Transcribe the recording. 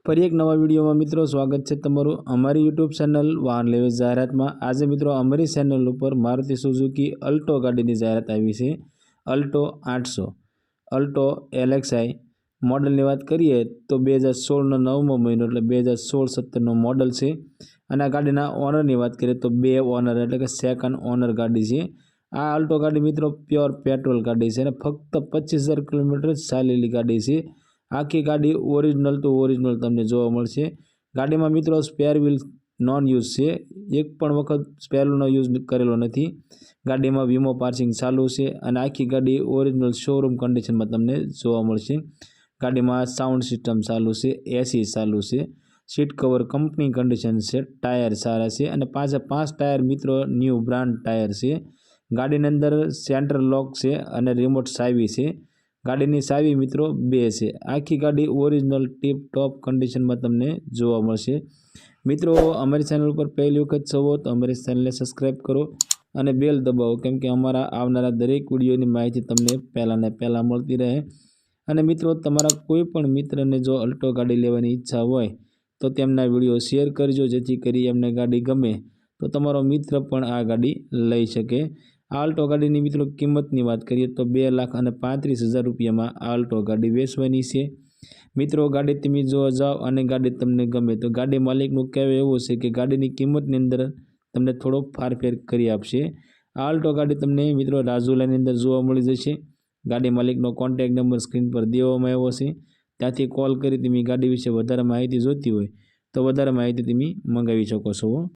ફરી એક નવા વિડીયોમાં મિત્રો સ્વાગત છે તમારું અમારી યુટ્યુબ ચેનલ વાહન લેવી જાહેરાતમાં। આજે મિત્રો અમારી ચેનલ ઉપર મારુતિ સુઝુકી અલ્ટો ગાડીની જાહેરાત આવી છે। અલ્ટો 800 અલ્ટો LXi મોડલની વાત કરીએ તો 2016નો 9મો મહિનો એટલે 2016-17નો મોડલ છે। અને આ ગાડીના ઓનરની વાત કરીએ તો 2 ઓનર એટલે કે સેકન્ડ ઓનર ગાડી છે। આ અલ્ટો ગાડી મિત્રો પ્યોર પેટ્રોલ ગાડી છે અને ફક્ત 25,000 કિલોમીટર ચાલેલી ગાડી છે। આખી ગાડી ઓરિજિનલ તો ઓરિજિનલ તમને જોવા મળશે। ગાડીમાં મિત્રો સ્પેર વ્હીલ નોન યુઝ છે, એક પણ વખત સ્પેર વ્હીલનો યુઝ કરેલો નથી। ગાડીમાં વીમો પાર્સિંગ ચાલુ છે અને આખી ગાડી ઓરિજિનલ શોરૂમ કન્ડિશનમાં તમને જોવા મળશે। ગાડીમાં સાઉન્ડ સિસ્ટમ ચાલુ છે, એસી ચાલુ છે, સીટ કવર કંપની કન્ડિશન છે, ટાયર સારા છે અને પાછા 5 ટાયર મિત્રો ન્યૂ બ્રાન્ડ ટાયર છે। ગાડીની અંદર સેન્ટ્રલ લોક છે અને રિમોટ ચાવી છે। ગાડીની ચાવી મિત્રો 2 છે। આખી ગાડી ઓરિજિનલ ટીપ ટોપ કન્ડિશનમાં તમને જોવા મળશે। મિત્રો અમારી ચેનલ પર પહેલી વખત છો તો અમારી ચેનલને સબસ્ક્રાઈબ કરો અને બેલ દબાવો, કેમ કે અમારા આવનારા દરેક વિડીયોની માહિતી તમને પહેલાંને પહેલાં મળતી રહે। અને મિત્રો તમારા કોઈ પણ મિત્રને જો અલ્ટો ગાડી લેવાની ઈચ્છા હોય તો તેમના વિડીયો શેર કરજો, જેથી કરી એમને ગાડી ગમે તો તમારો મિત્ર પણ આ ગાડી લઈ શકે। આ અલ્ટો ગાડીની મિત્રો કિંમતની વાત કરીએ તો 2,35,000 રૂપિયામાં આ અલ્ટો ગાડી વેચવાની છે। મિત્રો ગાડી તમે જોવા જાઓ અને ગાડી તમને ગમે તો ગાડી માલિકનું કહેવું એવું છે કે ગાડીની કિંમતની અંદર તમને થોડો ફારફેર કરી આપશે। આ અલ્ટો ગાડી તમને મિત્રો રાજુલાની અંદર જોવા મળી જશે। ગાડી માલિકનો કોન્ટેક્ટ નંબર સ્ક્રીન પર દેવામાં આવ્યો છે, ત્યાંથી કોલ કરી તમે ગાડી વિશે વધારે માહિતી જોઈતી હોય તો વધારે માહિતી તમે મંગાવી શકો છો।